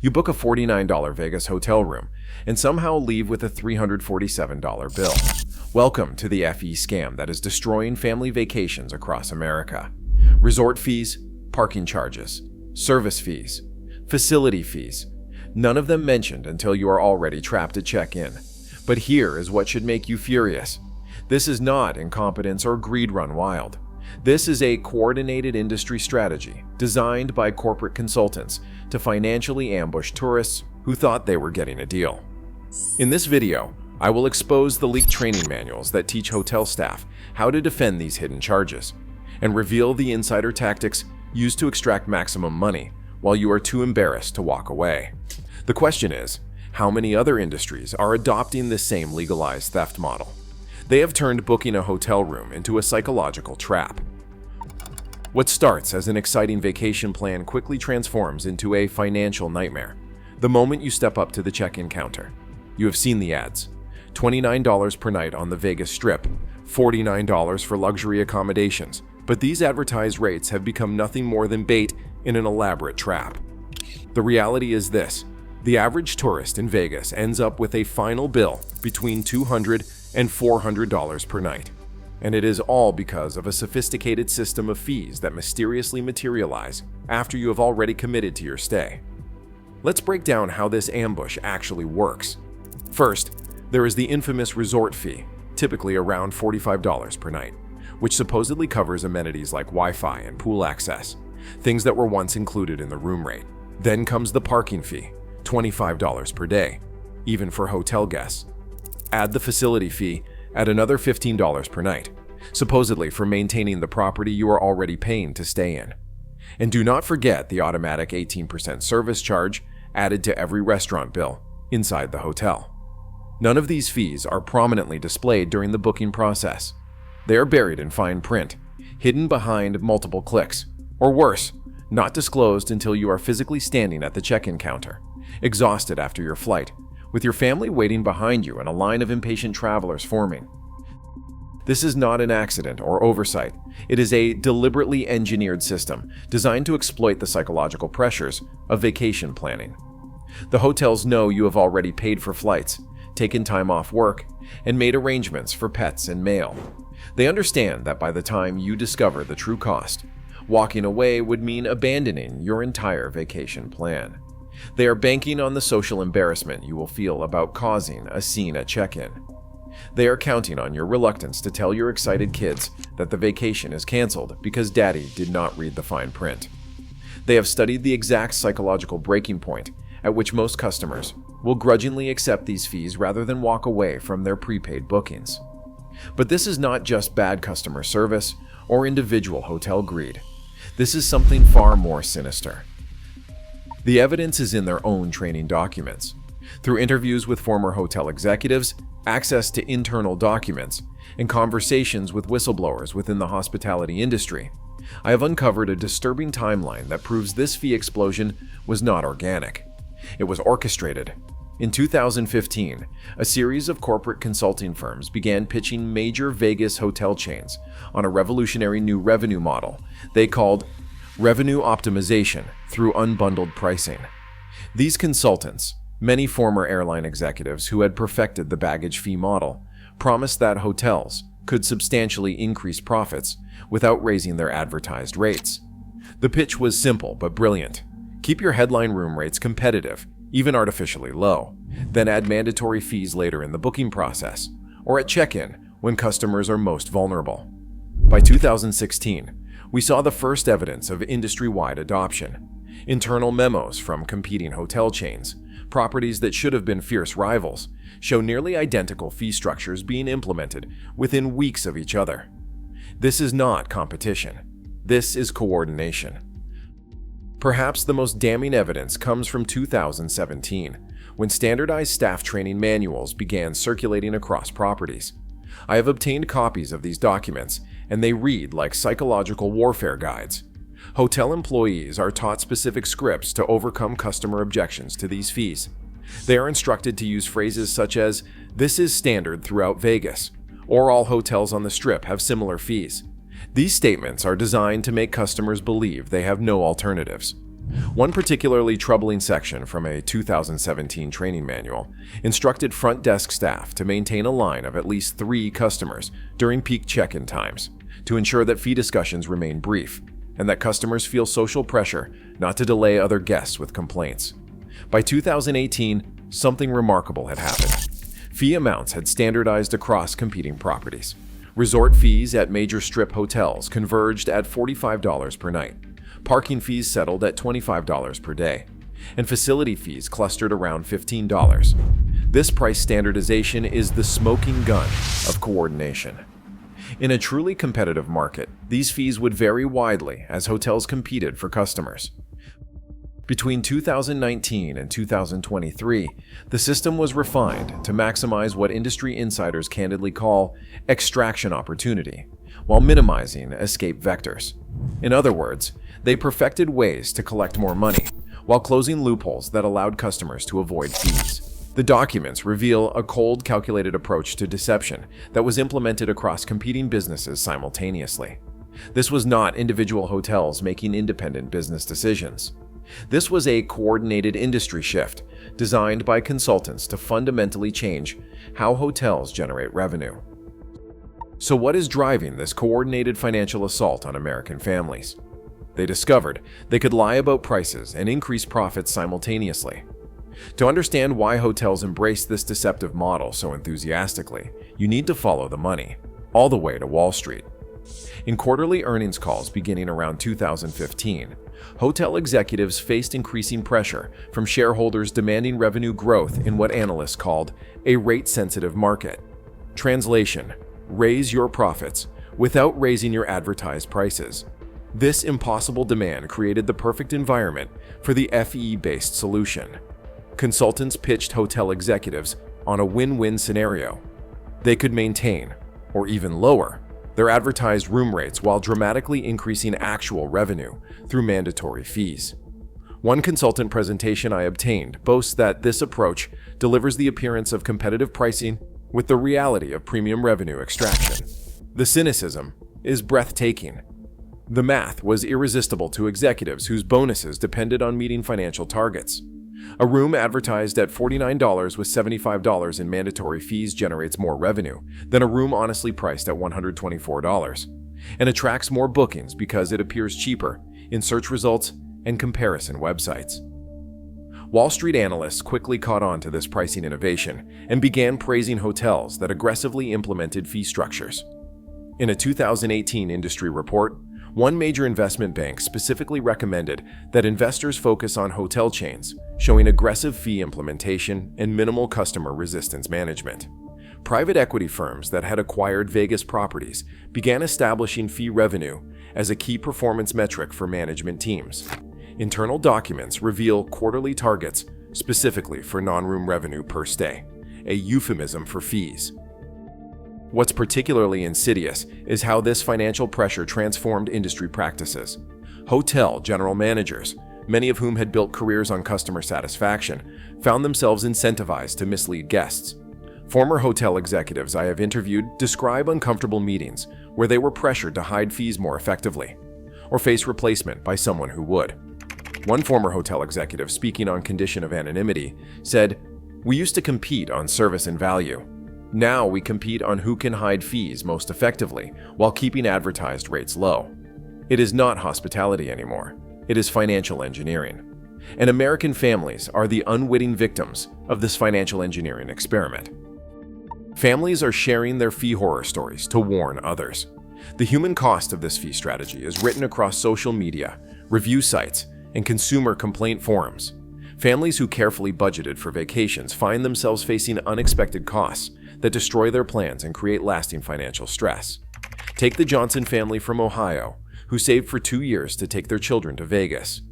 You book a $49 Vegas hotel room and somehow leave with a $347 bill. Welcome to the FE scam that is destroying family vacations across America. Resort fees, parking charges, service fees, facility fees, none of them mentioned until you are already trapped at check-in. But here is what should make you furious. This is not incompetence or greed run wild. This is a coordinated industry strategy designed by corporate consultants to financially ambush tourists who thought they were getting a deal. In this video, I will expose the leaked training manuals that teach hotel staff how to defend these hidden charges, and reveal the insider tactics used to extract maximum money while you are too embarrassed to walk away. The question is, how many other industries are adopting this same legalized theft model? They have turned booking a hotel room into a psychological trap. What starts as an exciting vacation plan quickly transforms into a financial nightmare the moment you step up to the check-in counter. You have seen the ads. $29 per night on the Vegas Strip, $49 for luxury accommodations, but these advertised rates have become nothing more than bait in an elaborate trap. The reality is this: the average tourist in Vegas ends up with a final bill between $200 and $400 per night. And it is all because of a sophisticated system of fees that mysteriously materialize after you have already committed to your stay. Let's break down how this ambush actually works. First, there is the infamous resort fee, typically around $45 per night, which supposedly covers amenities like Wi-Fi and pool access, things that were once included in the room rate. Then comes the parking fee, $25 per day, even for hotel guests. Add the facility fee at another $15 per night, supposedly for maintaining the property you are already paying to stay in. And do not forget the automatic 18% service charge added to every restaurant bill inside the hotel. None of these fees are prominently displayed during the booking process. They are buried in fine print, hidden behind multiple clicks, or worse, not disclosed until you are physically standing at the check-in counter, exhausted after your flight, with your family waiting behind you and a line of impatient travelers forming. This is not an accident or oversight. It is a deliberately engineered system designed to exploit the psychological pressures of vacation planning. The hotels know you have already paid for flights, taken time off work, and made arrangements for pets and mail. They understand that by the time you discover the true cost, walking away would mean abandoning your entire vacation plan. They are banking on the social embarrassment you will feel about causing a scene at check-in. They are counting on your reluctance to tell your excited kids that the vacation is canceled because daddy did not read the fine print. They have studied the exact psychological breaking point at which most customers will grudgingly accept these fees rather than walk away from their prepaid bookings. But this is not just bad customer service or individual hotel greed. This is something far more sinister. The evidence is in their own training documents. Through interviews with former hotel executives, access to internal documents, and conversations with whistleblowers within the hospitality industry, I have uncovered a disturbing timeline that proves this fee explosion was not organic. It was orchestrated. In 2015, a series of corporate consulting firms began pitching major Vegas hotel chains on a revolutionary new revenue model they called revenue optimization through unbundled pricing. These consultants, many former airline executives who had perfected the baggage fee model, promised that hotels could substantially increase profits without raising their advertised rates. The pitch was simple but brilliant. Keep your headline room rates competitive, even artificially low, then add mandatory fees later in the booking process, or at check-in when customers are most vulnerable. By 2016, we saw the first evidence of industry-wide adoption. Internal memos from competing hotel chains, properties that should have been fierce rivals, show nearly identical fee structures being implemented within weeks of each other. This is not competition. This is coordination. Perhaps the most damning evidence comes from 2017, when standardized staff training manuals began circulating across properties. I have obtained copies of these documents, and they read like psychological warfare guides. Hotel employees are taught specific scripts to overcome customer objections to these fees. They are instructed to use phrases such as, "This is standard throughout Vegas," or "All hotels on the Strip have similar fees." These statements are designed to make customers believe they have no alternatives. One particularly troubling section from a 2017 training manual instructed front desk staff to maintain a line of at least 3 customers during peak check-in times to ensure that fee discussions remain brief and that customers feel social pressure not to delay other guests with complaints. By 2018, something remarkable had happened. Fee amounts had standardized across competing properties. Resort fees at major strip hotels converged at $45 per night. Parking fees settled at $25 per day, and facility fees clustered around $15. This price standardization is the smoking gun of coordination. In a truly competitive market, these fees would vary widely as hotels competed for customers. Between 2019 and 2023, the system was refined to maximize what industry insiders candidly call extraction opportunity, while minimizing escape vectors. In other words, they perfected ways to collect more money, while closing loopholes that allowed customers to avoid fees. The documents reveal a cold, calculated approach to deception that was implemented across competing businesses simultaneously. This was not individual hotels making independent business decisions. This was a coordinated industry shift designed by consultants to fundamentally change how hotels generate revenue. So what is driving this coordinated financial assault on American families? They discovered they could lie about prices and increase profits simultaneously. To understand why hotels embrace this deceptive model so enthusiastically, you need to follow the money, all the way to Wall Street. In quarterly earnings calls beginning around 2015, hotel executives faced increasing pressure from shareholders demanding revenue growth in what analysts called a rate-sensitive market. Translation: raise your profits without raising your advertised prices. This impossible demand created the perfect environment for the FE-based solution. Consultants pitched hotel executives on a win-win scenario. They could maintain, or even lower, their advertised room rates while dramatically increasing actual revenue through mandatory fees. One consultant presentation I obtained boasts that this approach delivers the appearance of competitive pricing with the reality of premium revenue extraction. The cynicism is breathtaking. The math was irresistible to executives whose bonuses depended on meeting financial targets. A room advertised at $49 with $75 in mandatory fees generates more revenue than a room honestly priced at $124, and attracts more bookings because it appears cheaper in search results and comparison websites. Wall Street analysts quickly caught on to this pricing innovation and began praising hotels that aggressively implemented fee structures. In a 2018 industry report, one major investment bank specifically recommended that investors focus on hotel chains showing aggressive fee implementation and minimal customer resistance management. Private equity firms that had acquired Vegas properties began establishing fee revenue as a key performance metric for management teams. Internal documents reveal quarterly targets specifically for non-room revenue per stay, a euphemism for fees. What's particularly insidious is how this financial pressure transformed industry practices. Hotel general managers, many of whom had built careers on customer satisfaction, found themselves incentivized to mislead guests. Former hotel executives I have interviewed describe uncomfortable meetings where they were pressured to hide fees more effectively, or face replacement by someone who would. One former hotel executive, speaking on condition of anonymity, said, "We used to compete on service and value. Now we compete on who can hide fees most effectively while keeping advertised rates low. It is not hospitality anymore. It is financial engineering. And American families are the unwitting victims of this financial engineering experiment." Families are sharing their fee horror stories to warn others. The human cost of this fee strategy is written across social media, review sites, and consumer complaint forums. Families who carefully budgeted for vacations find themselves facing unexpected costs that destroy their plans and create lasting financial stress. Take the Johnson family from Ohio, who saved for 2 years to take their children to Vegas.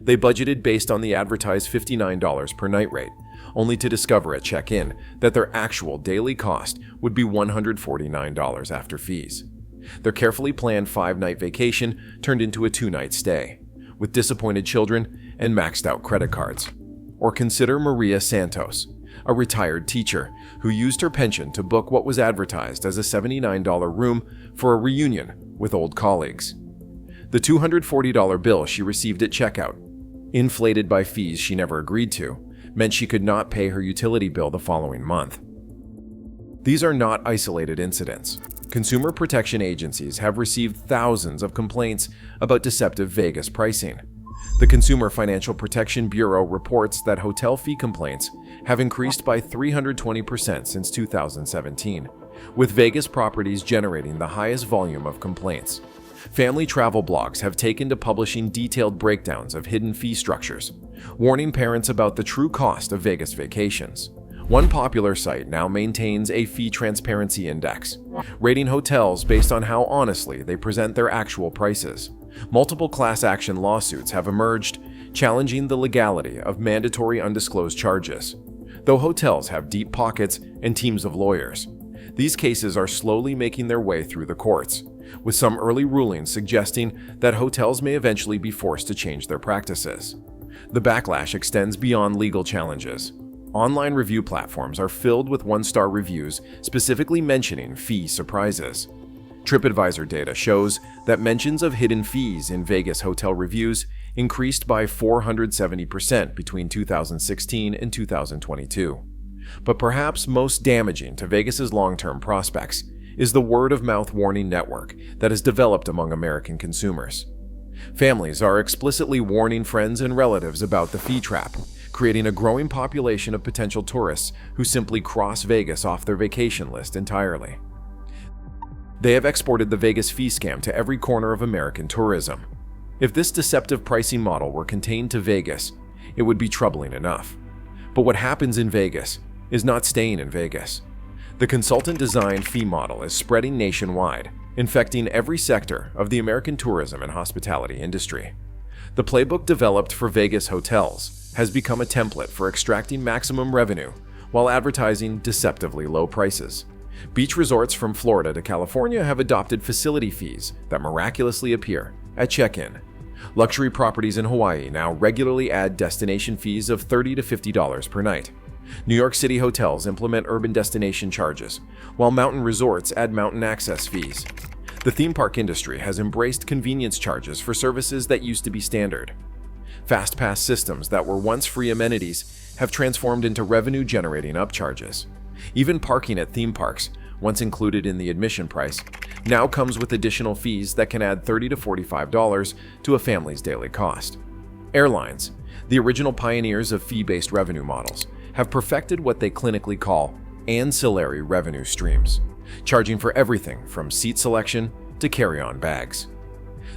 They budgeted based on the advertised $59 per night rate, only to discover at check-in that their actual daily cost would be $149 after fees. Their carefully planned 5-night vacation turned into a 2-night stay, with disappointed children and maxed-out credit cards. Or consider Maria Santos, a retired teacher who used her pension to book what was advertised as a $79 room for a reunion with old colleagues. The $240 bill she received at checkout inflated by fees she never agreed to, meant she could not pay her utility bill the following month. These are not isolated incidents. Consumer protection agencies have received thousands of complaints about deceptive Vegas pricing. The Consumer Financial Protection Bureau reports that hotel fee complaints have increased by 320% since 2017, with Vegas properties generating the highest volume of complaints. Family travel blogs have taken to publishing detailed breakdowns of hidden fee structures, warning parents about the true cost of Vegas vacations. One popular site now maintains a fee transparency index, rating hotels based on how honestly they present their actual prices. Multiple class action lawsuits have emerged, challenging the legality of mandatory undisclosed charges. Though hotels have deep pockets and teams of lawyers, these cases are slowly making their way through the courts, with some early rulings suggesting that hotels may eventually be forced to change their practices. The backlash extends beyond legal challenges. Online review platforms are filled with one-star reviews specifically mentioning fee surprises. TripAdvisor data shows that mentions of hidden fees in Vegas hotel reviews increased by 470% between 2016 and 2022. But perhaps most damaging to Vegas's long-term prospects is the word-of-mouth warning network that is developed among American consumers. Families are explicitly warning friends and relatives about the fee trap, creating a growing population of potential tourists who simply cross Vegas off their vacation list entirely. They have exported the Vegas fee scam to every corner of American tourism. If this deceptive pricing model were contained to Vegas, it would be troubling enough. But what happens in Vegas is not staying in Vegas. The consultant-designed fee model is spreading nationwide, infecting every sector of the American tourism and hospitality industry. The playbook developed for Vegas hotels has become a template for extracting maximum revenue while advertising deceptively low prices. Beach resorts from Florida to California have adopted facility fees that miraculously appear at check-in. Luxury properties in Hawaii now regularly add destination fees of $30 to $50 per night. New York City hotels implement urban destination charges, while mountain resorts add mountain access fees. The theme park industry has embraced convenience charges for services that used to be standard. Fast pass systems that were once free amenities have transformed into revenue-generating upcharges. Even parking at theme parks, once included in the admission price, now comes with additional fees that can add $30 to $45 to a family's daily cost. Airlines, the original pioneers of fee-based revenue models, have perfected what they clinically call ancillary revenue streams, charging for everything from seat selection to carry-on bags.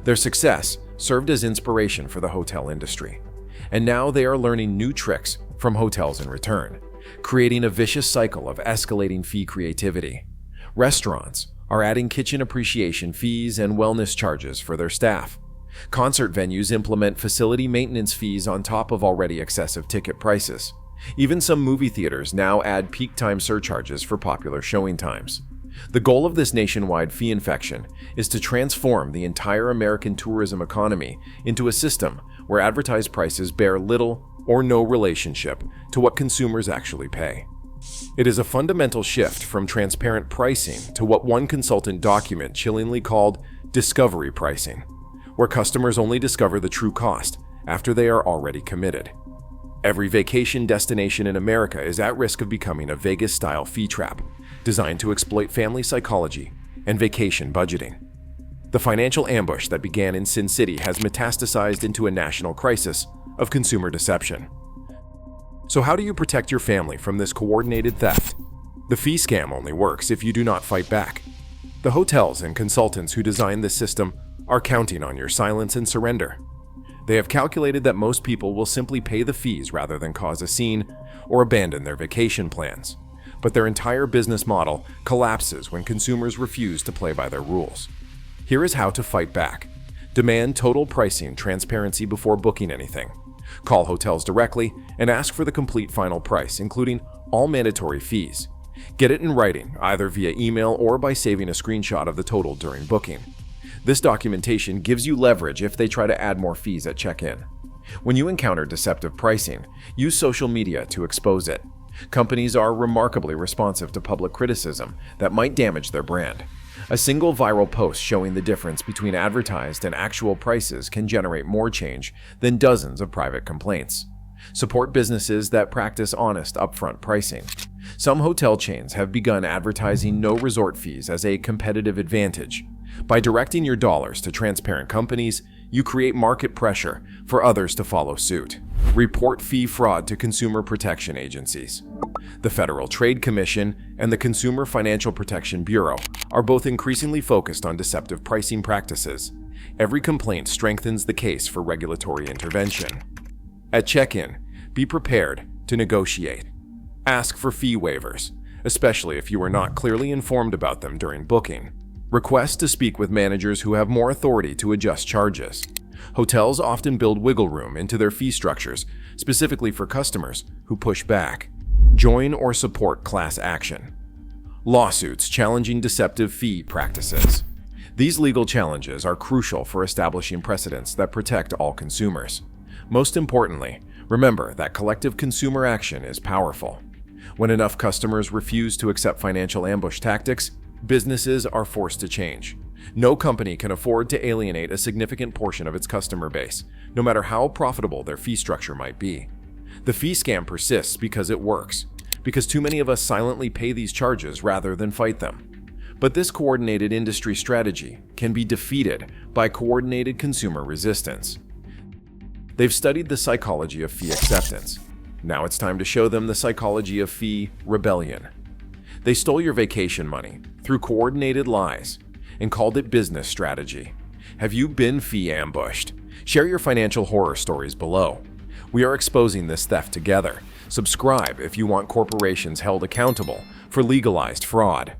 Their success served as inspiration for the hotel industry, and now they are learning new tricks from hotels in return, creating a vicious cycle of escalating fee creativity. Restaurants are adding kitchen appreciation fees and wellness charges for their staff. Concert venues implement facility maintenance fees on top of already excessive ticket prices. Even some movie theaters now add peak time surcharges for popular showing times. The goal of this nationwide fee infection is to transform the entire American tourism economy into a system where advertised prices bear little or no relationship to what consumers actually pay. It is a fundamental shift from transparent pricing to what one consultant document chillingly called discovery pricing, where customers only discover the true cost after they are already committed. Every vacation destination in America is at risk of becoming a Vegas-style fee trap, designed to exploit family psychology and vacation budgeting. The financial ambush that began in Sin City has metastasized into a national crisis of consumer deception. So how do you protect your family from this coordinated theft? The fee scam only works if you do not fight back. The hotels and consultants who designed this system are counting on your silence and surrender. They have calculated that most people will simply pay the fees rather than cause a scene or abandon their vacation plans. But their entire business model collapses when consumers refuse to play by their rules. Here is how to fight back. Demand total pricing transparency before booking anything. Call hotels directly and ask for the complete final price, including all mandatory fees. Get it in writing, either via email or by saving a screenshot of the total during booking. This documentation gives you leverage if they try to add more fees at check-in. When you encounter deceptive pricing, use social media to expose it. Companies are remarkably responsive to public criticism that might damage their brand. A single viral post showing the difference between advertised and actual prices can generate more change than dozens of private complaints. Support businesses that practice honest upfront pricing. Some hotel chains have begun advertising no resort fees as a competitive advantage. By directing your dollars to transparent companies, you create market pressure for others to follow suit. Report fee fraud to consumer protection agencies. The Federal Trade Commission and the Consumer Financial Protection Bureau are both increasingly focused on deceptive pricing practices. Every complaint strengthens the case for regulatory intervention. At check-in, be prepared to negotiate. Ask for fee waivers, especially if you are not clearly informed about them during booking. Request to speak with managers who have more authority to adjust charges. Hotels often build wiggle room into their fee structures, specifically for customers who push back. Join or support class action. Lawsuits challenging deceptive fee practices. These legal challenges are crucial for establishing precedents that protect all consumers. Most importantly, remember that collective consumer action is powerful. When enough customers refuse to accept financial ambush tactics, businesses are forced to change. No company can afford to alienate a significant portion of its customer base, no matter how profitable their fee structure might be. The fee scam persists because it works, because too many of us silently pay these charges rather than fight them. But this coordinated industry strategy can be defeated by coordinated consumer resistance. They've studied the psychology of fee acceptance. Now it's time to show them the psychology of fee rebellion. They stole your vacation money through coordinated lies and called it business strategy. Have you been fee ambushed? Share your financial horror stories below. We are exposing this theft together. Subscribe if you want corporations held accountable for legalized fraud.